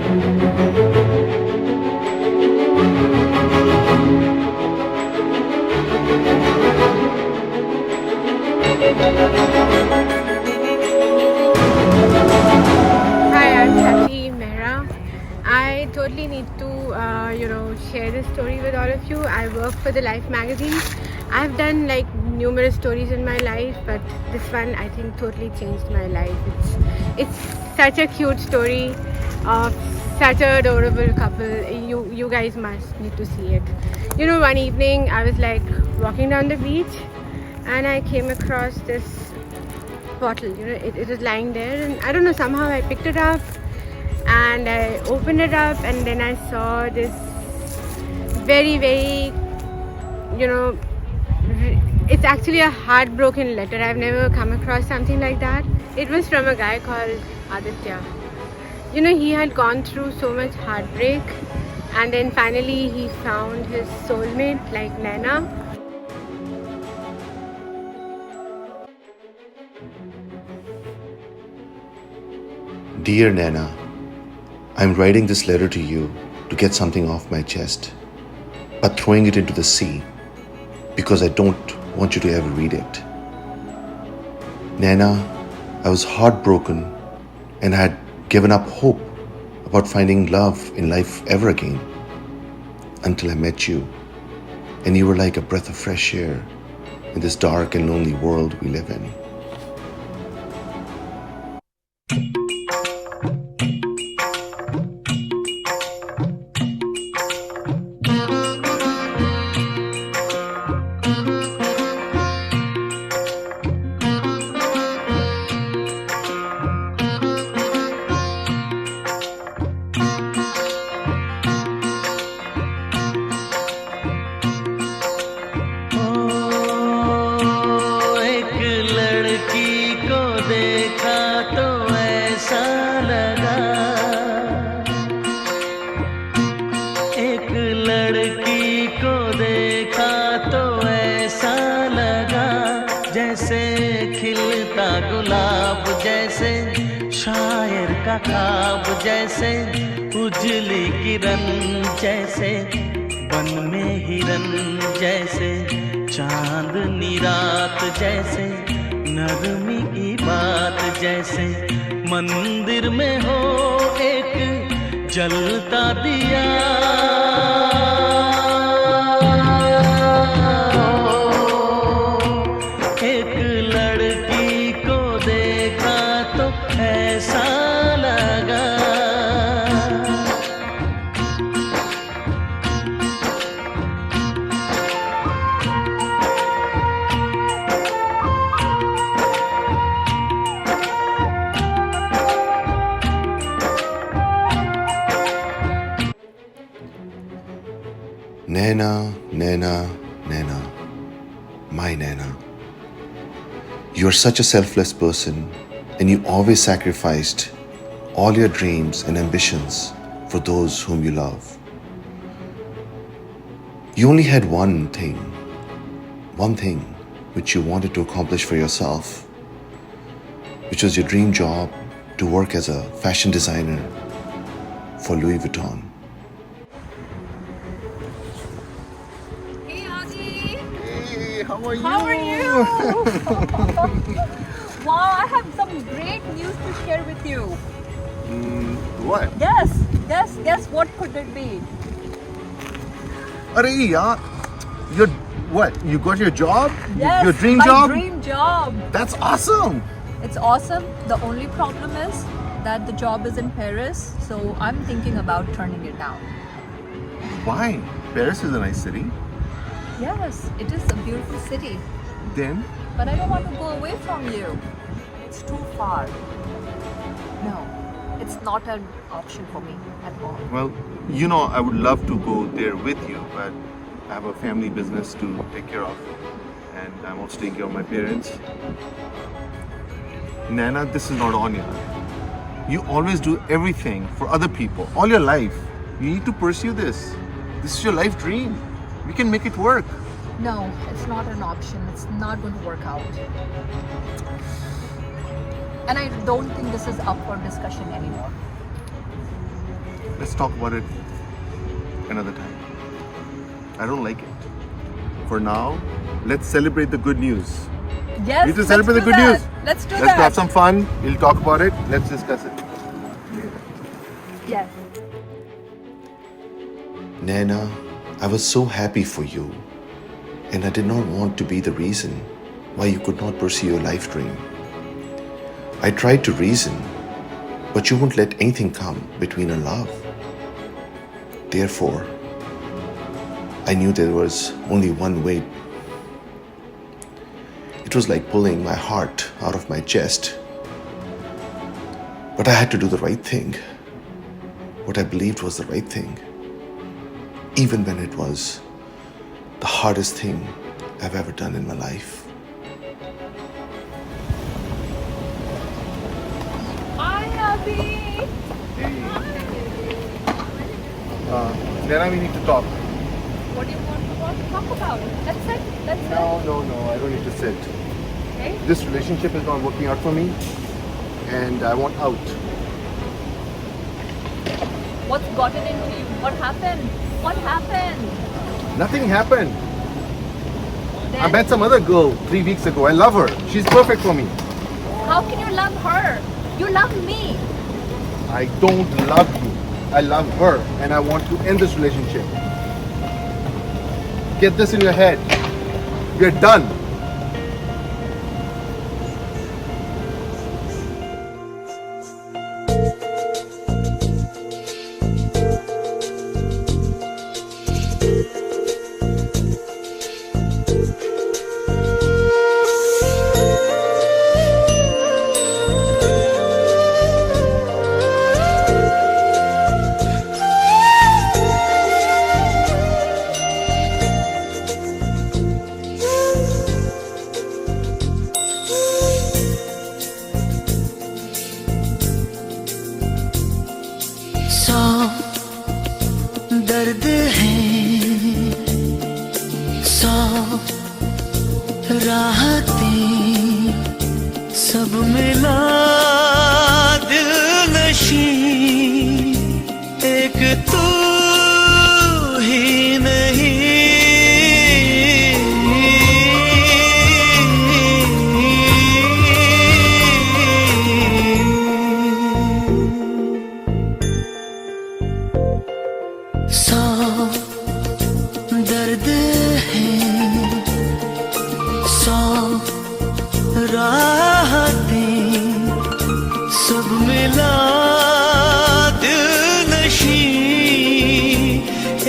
Hi, I'm Chachi Mehra. I totally need to, share this story with all of you. I work for the Life magazine. I've done like numerous stories in my life, but this one I think totally changed my life. It's such a cute story of such an adorable couple. You guys must need to see it. One evening I was like walking down the beach, and I came across this bottle. It was lying there, and I don't know, somehow I picked it up and I opened it up, and then I saw this very, very, it's actually a heartbroken letter. I've never come across something like that. It was from a guy called Aditya. He had gone through so much heartbreak, and then finally he found his soulmate, like Naina. Dear Naina, I'm writing this letter to you to get something off my chest, but throwing it into the sea because I don't want you to ever read it. Naina, I was heartbroken and I had given up hope about finding love in life ever again until I met you, and you were like a breath of fresh air in this dark and lonely world we live in. जैसे खिलता गुलाब, जैसे शायर का ख्वाब, जैसे उजली किरण, जैसे बन में हिरन, जैसे चांदनी रात, जैसे नरमी की बात, जैसे मंदिर में हो एक जलता दिया। Naina, Naina, Naina, my Naina. You're such a selfless person, and you always sacrificed all your dreams and ambitions for those whom you love. You only had one thing which you wanted to accomplish for yourself, which was your dream job to work as a fashion designer for Louis Vuitton. How are you? Wow, I have some great news to share with you. What? Guess what could it be? Arey yaar, what? You got your job? Yes, your dream my job? dream job. That's awesome. It's awesome. The only problem is that the job is in Paris, so I'm thinking about turning it down. Why? Paris is a nice city. Yes, it is a beautiful city, Then? but I don't want to go away from you. It's too far. No, it's not an option for me at all. Well, I would love to go there with you, but I have a family business to take care of. And I'm also taking care of my parents. Naina, this is not on you. You always do everything for other people, all your life. You need to pursue this. This is your life dream. We can make it work. No, it's not an option. It's not going to work out. And I don't think this is up for discussion anymore. Let's talk about it another time. I don't like it. For now, let's celebrate the good news. Yes, We need to let's celebrate the do good that. news. Let's do Let's that. have some fun. We'll talk about it. Let's discuss it. Yes. Naina, I was so happy for you, and I did not want to be the reason why you could not pursue your life dream. I tried to reason, but you won't let anything come between our love. Therefore, I knew there was only one way. It was like pulling my heart out of my chest. But I had to do the right thing, what I believed was the right thing, even when it was the hardest thing I've ever done in my life. Hi, Abhi. Naina, we need to talk. What do you want to talk about? Let's sit. Let's sit. No. I don't need to sit. Okay. This relationship is not working out for me, and I want out. What's gotten into you? What happened? What happened? Nothing happened. Then, I met some other girl 3 weeks ago. I love her. She's perfect for me. how can you love her? You love me. I don't love you. I love her, and I want to end this relationship. Get this in your head. We're done. सौ दर्द है, सौ राहतें, सब मिला दिल नशी, एक तू ही नहीं। सौ दर्द है, सौ राहतें, सब मिला दिल नशी,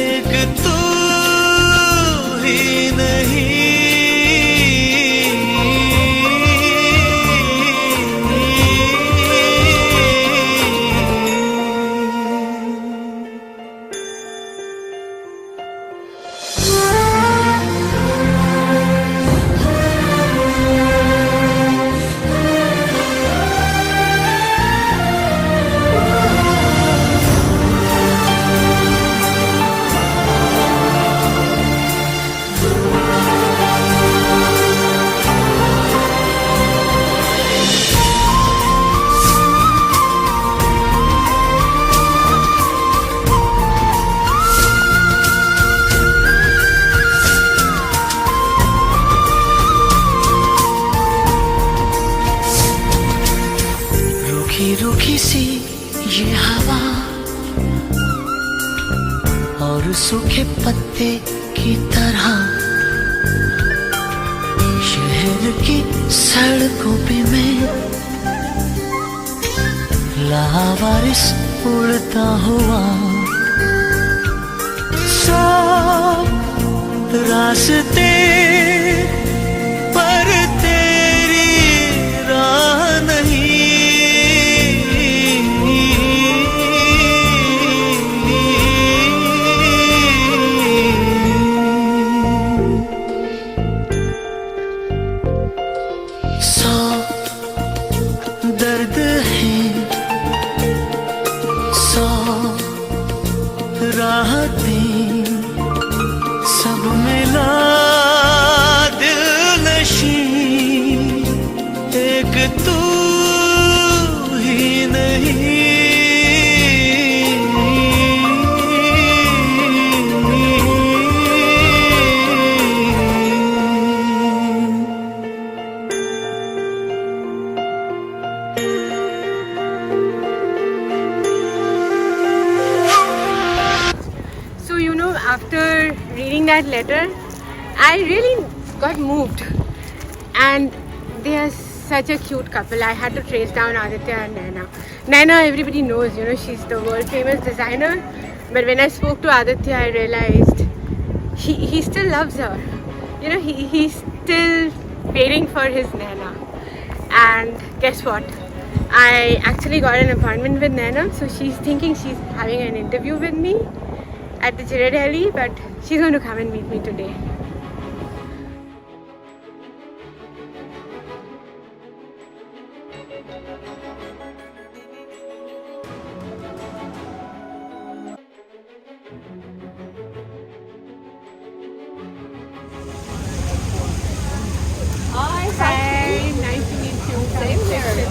एक तू ही नहीं। रूखी रूखी सी ये हवा और सूखे पत्ते की तरह शहर की सड़कों पे मैं लावारिस उड़ता हुआ, सौ रास्ते पर तेरी राह नहीं। सौ दर्द है, सौ राहतें, सब मिला दिल नशी, एक तू ही नहीं। that letter, I really got moved. And they are such a cute couple. I had to trace down Aditya and Naina. Naina, everybody knows, she's the world famous designer. But when I spoke to Aditya, I realized he still loves her. He's still waiting for his Naina. And guess what? I actually got an appointment with Naina. So she's thinking she's having an interview with me at the Chirradeli, but she's going to come and meet me today. Hi, nice to meet you. Same here.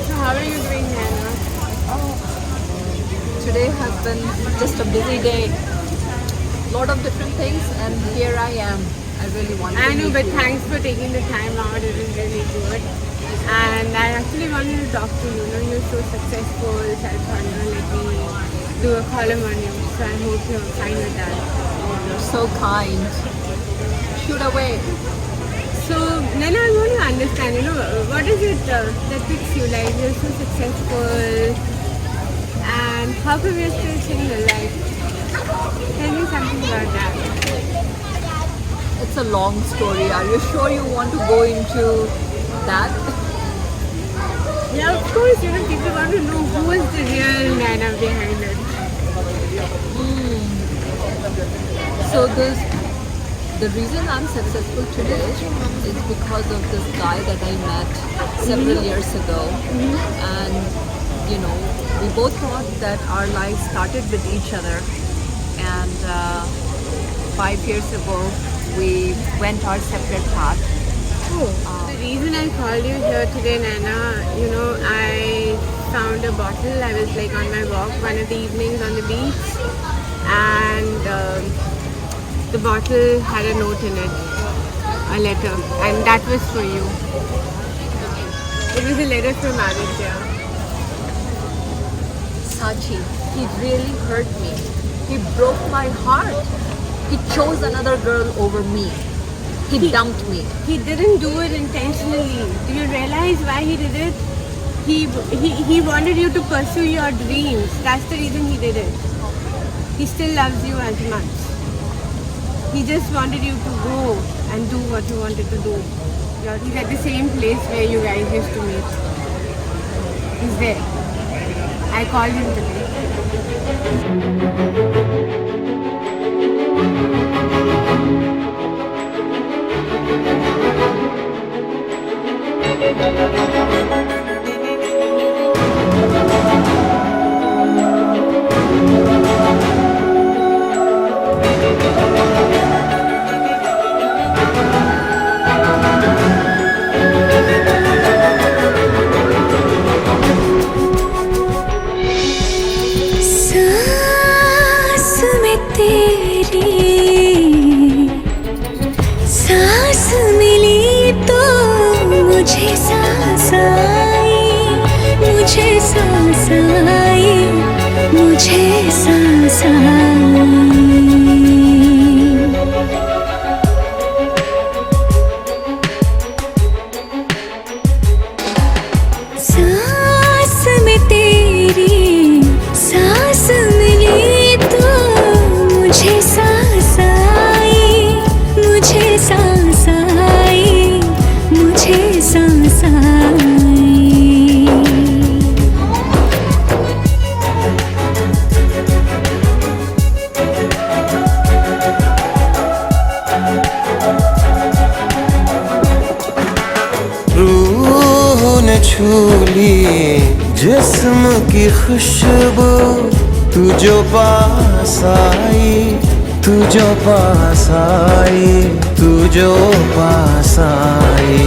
So how are you doing, Naina? Today has been just a busy day. Lot of different things, and here I am. I really wanted to I know, meet but you. thanks for taking the time out. It was really good. And I actually wanted to talk to you. You're so successful. So I thought, let me do a column on you. So I hope you're fine with that. You're so kind. Shoot away. So, Naina, I want to understand, what is it that picks you? Like, you're so successful, and how come you're still single? Like, tell me something about that. It's a long story. Are you sure you want to go into that? Yeah, of course, people want to know who is the real Naina behind it. So the reason I'm successful today is because of this guy that I met several years ago. And we both thought that our lives started with each other, and 5 years ago we went our separate paths. The reason I called you here today, Naina, I found a bottle. I was like on my walk one of the evenings on the beach, and the bottle had a note in it, a letter, and that was for you. It was a letter from Aditya. Sachi, he really hurt me. He broke my heart. He chose another girl over me. He dumped me. He didn't do it intentionally. Do you realize why he did it? He wanted you to pursue your dreams. That's the reason he did it. He still loves you as much. He just wanted you to go and do what you wanted to do. He's at the same place where you guys used to meet. He's there. I called him सांस में तेरी सांस मिली तो मुझे सांस आई, मुझे सांस आई, मुझे सांस आई। सांस में तेरी सांस मिली तो मुझे सांस आई, मुझे सांस आई, मुझे सांस आई। रूह ने छू ली जिस्म की खुशबू, तू जो पास आई, तू जो पास आई, तू जो पास आई।